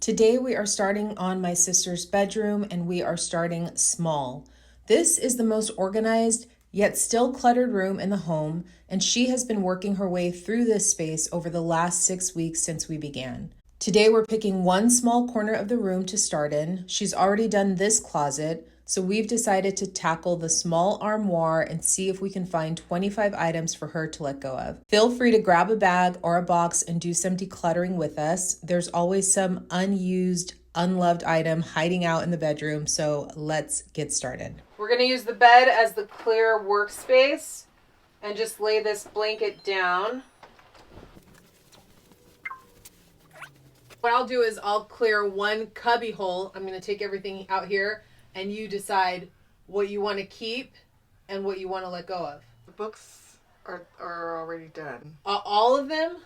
Today we are starting on my sister's bedroom and we are starting small. This is the most organized yet still cluttered room in the home, and she has been working her way through this space over the last 6 weeks since we began. Today we're picking one small corner of the room to start in. She's already done this closet, so we've decided to tackle the small armoire and see if we can find 25 items for her to let go of. Feel free to grab a bag or a box and do some decluttering with us. There's always some unused, unloved item hiding out in the bedroom, so let's get started. We're going to use the bed as the clear workspace and just lay this blanket down. What I'll do is I'll clear one cubby hole. I'm going to take everything out here, and you decide what you want to keep and what you want to let go of. The books are already done. All of them?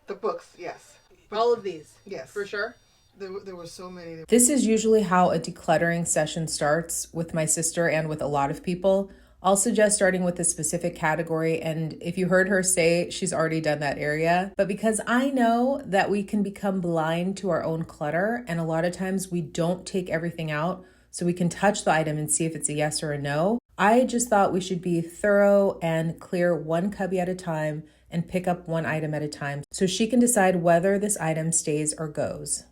The books, yes. All of these? Yes. For sure? There were so many. This is usually how a decluttering session starts with my sister and with a lot of people. I'll suggest starting with a specific category, and if you heard her say she's already done that area. But because I know that we can become blind to our own clutter, and a lot of times we don't take everything out, so we can touch the item and see if it's a yes or a no, I just thought we should be thorough and clear one cubby at a time and pick up one item at a time so she can decide whether this item stays or goes.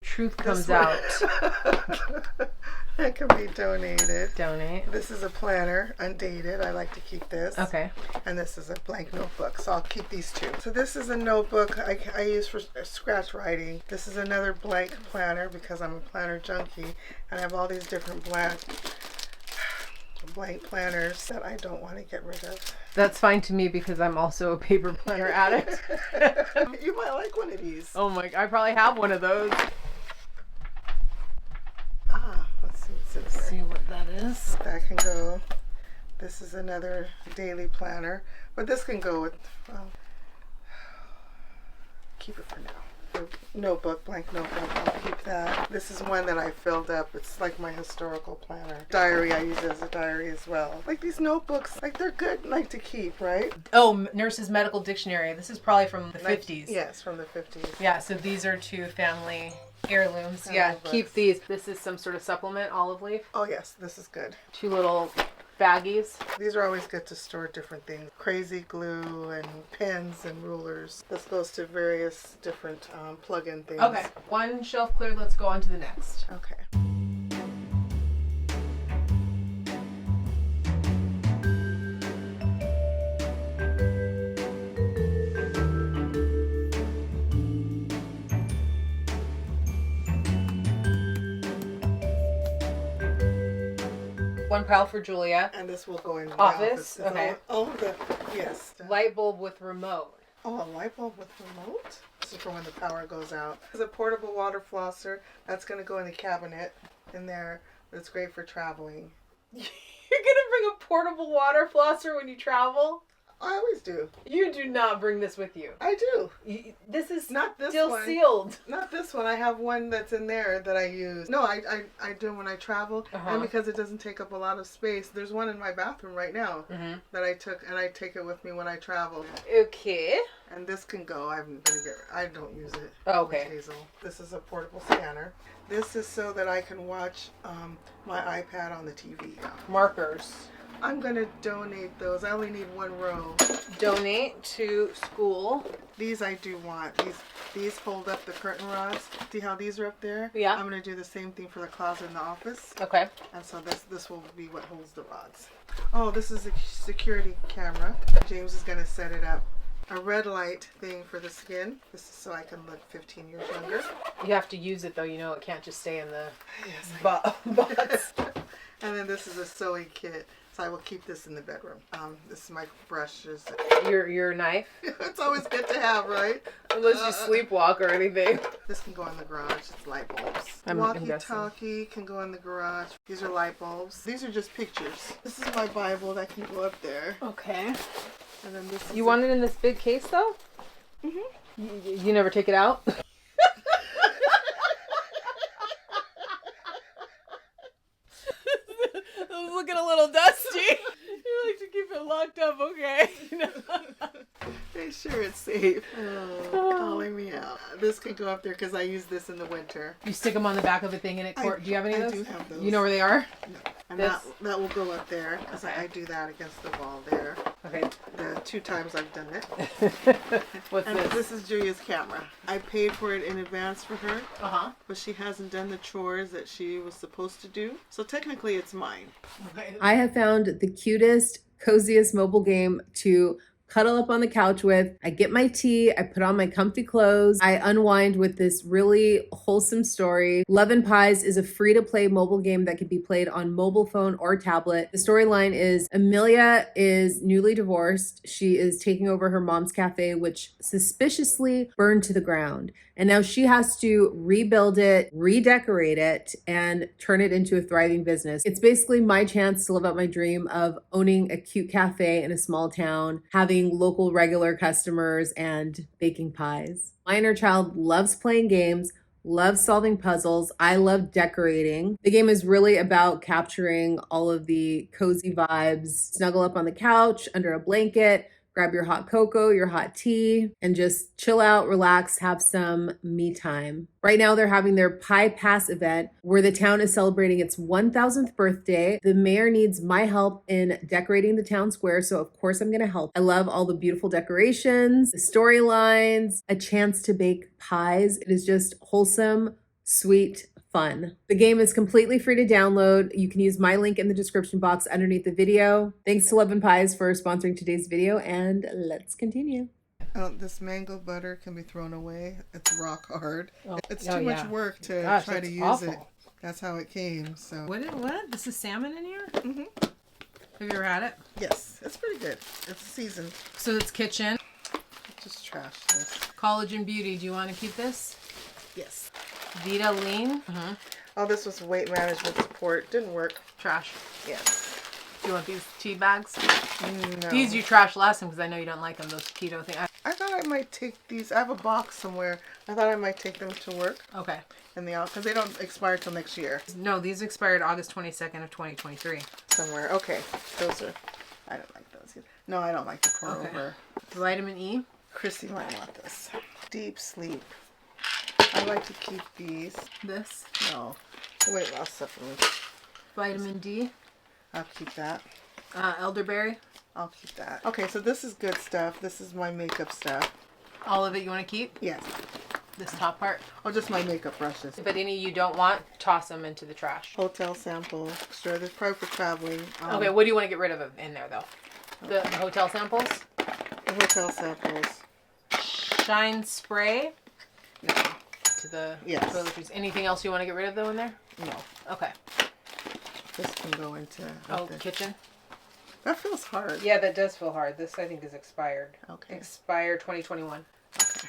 Truth comes out. That can be donated. Donate. This is a planner, undated. I like to keep this. Okay. And this is a blank notebook, so I'll keep these two. So this is a notebook I use for scratch writing. This is another blank planner because I'm a planner junkie, and I have all these different blank planners that I don't want to get rid of. That's fine to me because I'm also a paper planner addict. You might like one of these. Oh my, I probably have one of those. Let's see what's in there. See what that is. That can go. This is another daily planner, but this can go with, keep it for now. Notebook, blank notebook, I'll keep that. This is one that I filled up. It's like my historical planner. Diary, I use it as a diary as well. Like these notebooks, like they're good like to keep, right? Oh, Nurse's Medical Dictionary. This is probably from the 50s. Yes, from the 50s. Yeah, so these are two family heirlooms. Family Yeah, books. keep these. This is some sort of supplement, olive leaf. Oh yes, this is good. Two little baggies. These are always good to store different things. Crazy glue and pens and rulers. This goes to various different plug-in things. Okay, one shelf cleared. Let's go on to the next. Okay. One pile for Julia. And this will go in the Office? office. Okay. Yes. Light bulb with remote. Oh, a light bulb with remote? This is for when the power goes out. There's a portable water flosser. That's going to go in the cabinet in there. But it's great for traveling. You're gonna bring a portable water flosser when you travel? I always do. You do not bring this with you. I do. This is Not this still one. sealed. Not this one. I have one that's in there that I use. No, I do when I travel. And because it doesn't take up a lot of space, there's one in my bathroom right now that I took, and I take it with me when I travel. Okay. And this can go. I don't use it. Oh, okay. Hazel. This is a portable scanner. This is so that I can watch my iPad on the TV. Markers. I'm going to donate those. I only need one row. Donate to school. These I do want. These hold up the curtain rods. See how these are up there? Yeah. I'm going to do the same thing for the closet in the office. Okay. And so this will be what holds the rods. Oh, this is a security camera. James is going to set it up. A red light thing for the skin. This is so I can look 15 years younger. You have to use it though, you know it can't just stay in the box. And then this is a sewing kit. So I will keep this in the bedroom. This is my brushes. Your knife? It's always good to have, right? Unless you sleepwalk or anything. This can go in the garage. It's light bulbs. I'm Walkie-talkie can go in the garage. These are light bulbs. These are just pictures. This is my Bible that can go up there. Okay. And then this is You want it in this big case though? Mm-hmm. You never take it out? Looking a little dusty. You like to keep it locked up, okay? Make sure it's safe. Oh, calling me out. This can go up there because I use this in the winter. You stick them on the back of the thing and it do you have any of those? I do have those. You know where they are? No. And that will go up there because I do that against the wall there. Okay. The 2 times I've done it. What's and this? This is Julia's camera. I paid for it in advance for her. Uh-huh. But she hasn't done the chores that she was supposed to do. So technically it's mine. Okay. I have found the cutest, coziest mobile game to cuddle up on the couch with. I get my tea, I put on my comfy clothes, I unwind with this really wholesome story. Love and Pies is a free-to-play mobile game that can be played on mobile phone or tablet. The storyline is Amelia is newly divorced. She is taking over her mom's cafe, which suspiciously burned to the ground. And now she has to rebuild it, redecorate it, and turn it into a thriving business. It's basically my chance to live out my dream of owning a cute cafe in a small town, having local regular customers, and baking pies. My inner child loves playing games, loves solving puzzles. I love decorating. The game is really about capturing all of the cozy vibes. Snuggle up on the couch, under a blanket, grab your hot cocoa, your hot tea, and just chill out, relax, have some me time. Right now, they're having their Pie Pass event where the town is celebrating its 1000th birthday. The mayor needs my help in decorating the town square, so of course I'm gonna help. I love all the beautiful decorations, the storylines, a chance to bake pies. It is just wholesome, sweet, fun. The game is completely free to download. You can use my link in the description box underneath the video. Thanks to Love and Pies for sponsoring today's video, and let's continue. This mango butter can be thrown away. It's rock hard. Oh, it's too much work to try to use it. That's how it came. So what? This is salmon in here? Mm-hmm. Have you ever had it? Yes, it's pretty good. It's seasoned. So it's kitchen. Just trash this. Collagen Beauty. Do you want to keep this? Yes. Vita Lean. Oh, this was weight management support. Didn't work. Trash. Yes. Do you want these tea bags? No. These you trashed last time because I know you don't like them. Those keto things. I thought I might take these. I have a box somewhere. I thought I might take them to work. Okay. In the because they don't expire till next year. No, these expired August 22nd of 2023. Somewhere. Okay. Those are. I don't like those either. No, I don't like the pour over. Vitamin E. Chrissy might want this. Deep sleep. I like to keep these. This. No. Weight loss supplement. Vitamin D. I'll keep that. Elderberry. I'll keep that. Okay, so this is good stuff. This is my makeup stuff. All of it you want to keep? Yes. This top part? Oh, just my makeup brushes. But any you don't want, toss them into the trash. Hotel sample. Sure, this is probably for traveling. Okay, what do you want to get rid of in there, though? The hotel samples? The hotel samples. Shine spray? No. To the toiletries. Anything else you want to get rid of, though, in there? No. Okay. This can go into... kitchen? That feels hard. Yeah, that does feel hard. This, I think, is expired. Okay. Expired 2021. Okay.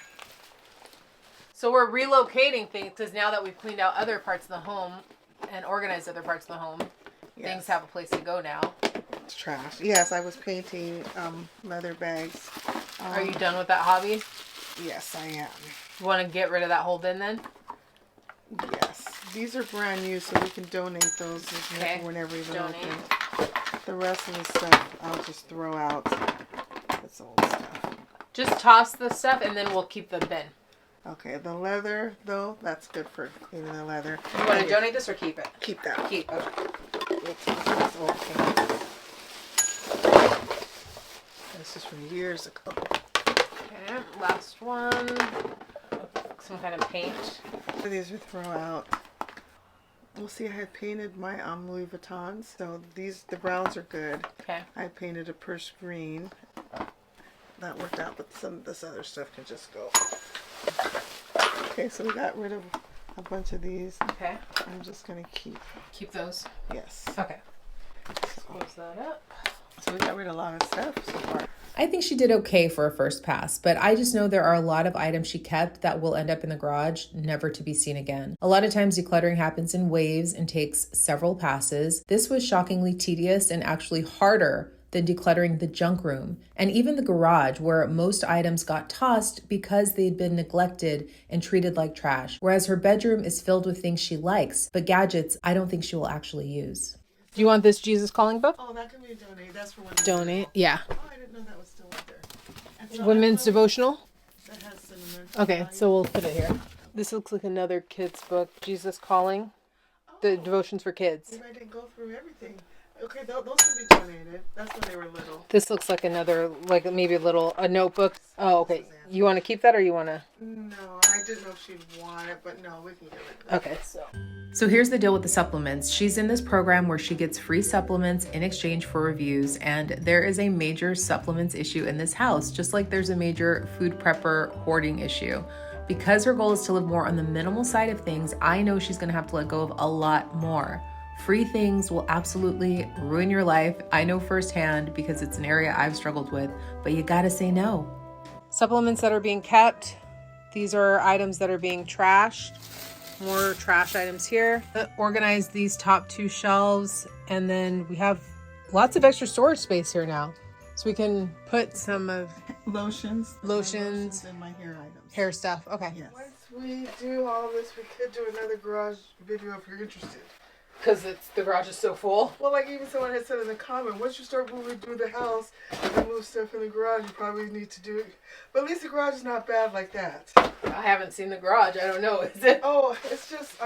So we're relocating things because now that we've cleaned out other parts of the home and organized other parts of the home, things have a place to go now. It's trash. Yes, I was painting leather bags. Are you done with that hobby? Yes, I am. You want to get rid of that whole bin then? Yes. These are brand new, so we can donate those whenever even open. The rest of the stuff I'll just throw out. It's old stuff. Just toss the stuff and then we'll keep the bin. Okay, the leather, though, that's good for cleaning the leather. You want to donate this or keep it? Keep that. Keep, okay. We'll toss this old paint. This is from years ago. Okay, last one. Some kind of paint. These we throw out. We'll see, I had painted my Louis Vuittons, so the browns are good. Okay. I painted a Purse green. That worked out, but some of this other stuff can just go. Okay, so we got rid of a bunch of these. Okay. I'm just going to keep those? Yes. Okay. Close that up. So we got rid of a lot of stuff so far. I think she did okay for a first pass, but I just know there are a lot of items she kept that will end up in the garage, never to be seen again. A lot of times decluttering happens in waves and takes several passes. This was shockingly tedious and actually harder than decluttering the junk room and even the garage, where most items got tossed because they'd been neglected and treated like trash. Whereas her bedroom is filled with things she likes, but gadgets I don't think she will actually use. Do you want this Jesus Calling book? Oh, that can be donated. That's for when Donate? Yeah. Oh, I didn't know that was still up there. Women's devotional? That has cinnamon. Okay, so we'll put it here. This looks like another kid's book, Jesus Calling. The devotions for kids. Maybe I didn't go through everything. Okay, those can be donated. That's when they were little. This looks like another, like maybe a notebook. Oh, okay. You want to keep that or you want to? No, I didn't know if she'd want it, but no, we can give it. Okay, so here's the deal with the supplements. She's in this program where she gets free supplements in exchange for reviews, and there is a major supplements issue in this house, just like there's a major food prepper hoarding issue. Because her goal is to live more on the minimal side of things, I know she's going to have to let go of a lot more. Free things will absolutely ruin your life. I know firsthand because it's an area I've struggled with, but you got to say no. Supplements that are being kept. These are items that are being trashed. More trash items here. Organize these top 2 shelves, and then we have lots of extra storage space here now. So we can put some of Lotions and my hair items. hair stuff. Okay. Yes. Once we do all this, we could do another garage video if you're interested. Because the garage is so full. Well, like even someone had said in the comment, once you start moving through the house and move stuff in the garage, you probably need to do it. But at least the garage is not bad like that. I haven't seen the garage. I don't know. Is it? Oh, it's just,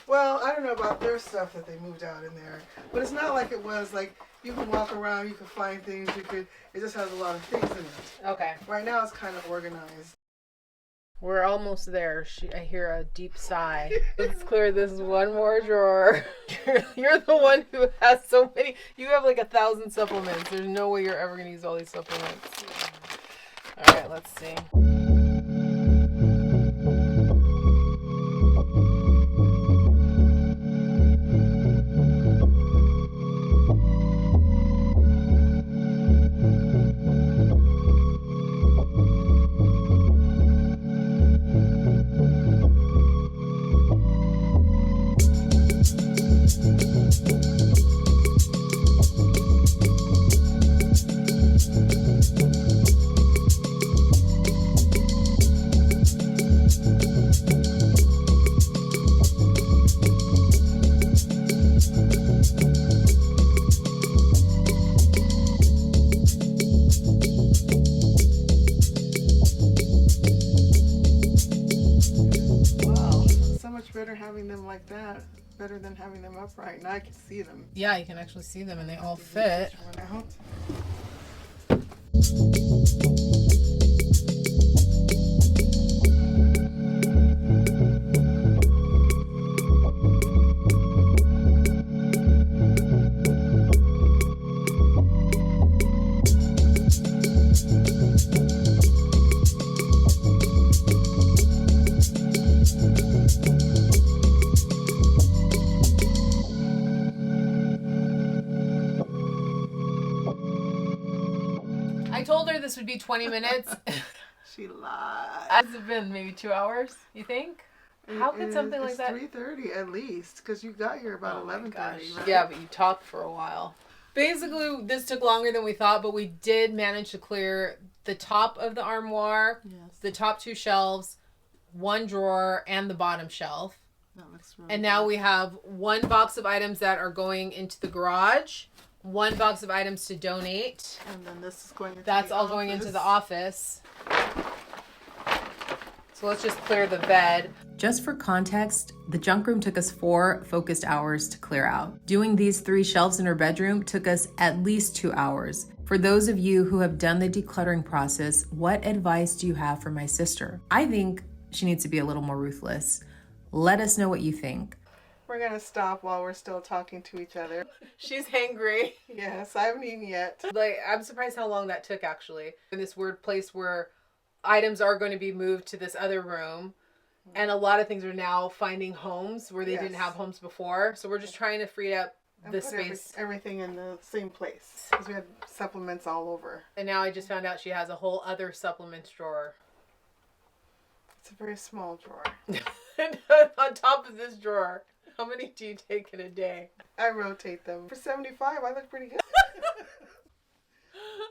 well, I don't know about their stuff that they moved out in there. But it's not like it was, like, you can walk around, you can find things, it just has a lot of things in it. Okay. Right now it's kind of organized. We're almost there. I hear a deep sigh. Let's clear this one more drawer. You're the one who has so many. You have like 1,000 supplements. There's no way you're ever going to use all these supplements. All right, let's see. Having them like that better than having them upright. Now I can see them. Yeah, you can actually see them and they all fit. This would be 20 minutes. She lied. Has it been maybe 2 hours, you think? How could something like that? 3:30 at least, because you got here about 11:30. Right? Yeah, but you talked for a while. Basically, this took longer than we thought, but we did manage to clear the top of the armoire, the top 2 shelves, 1 drawer, and the bottom shelf. That looks really and now we have 1 box of items that are going into the garage. 1 box of items to donate. And then this is going into That's all going into the office. So let's just clear the bed. Just for context, the junk room took us 4 focused hours to clear out. Doing these 3 shelves in her bedroom took us at least 2 hours. For those of you who have done the decluttering process, what advice do you have for my sister? I think she needs to be a little more ruthless. Let us know what you think. We're going to stop while we're still talking to each other. She's hangry. Yes, I haven't eaten yet. Like, I'm surprised how long that took, actually. In this weird place where items are going to be moved to this other room. And a lot of things are now finding homes where they didn't have homes before. So we're just trying to free up the space. Everything in the same place. Because we had supplements all over. And now I just found out she has a whole other supplements drawer. It's a very small drawer. On top of this drawer. How many do you take in a day? I rotate them. For 75, I look pretty good.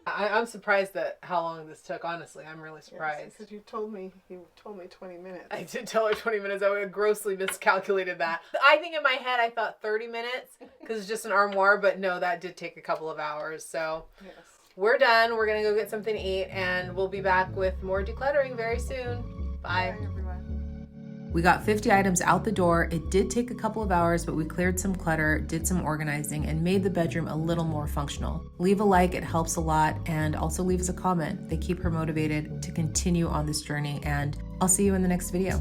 I'm surprised at how long this took, honestly. I'm really surprised. Because you told me 20 minutes. I did tell her 20 minutes. I grossly miscalculated that. I think in my head I thought 30 minutes because it's just an armoire, but no, that did take a couple of hours. So yes. we're done. We're going to go get something to eat, and we'll be back with more decluttering very soon. Bye. Bye, everyone. We got 50 items out the door. It did take a couple of hours, but we cleared some clutter, did some organizing, and made the bedroom a little more functional. Leave a like, it helps a lot, and also leave us a comment. They keep her motivated to continue on this journey, and I'll see you in the next video.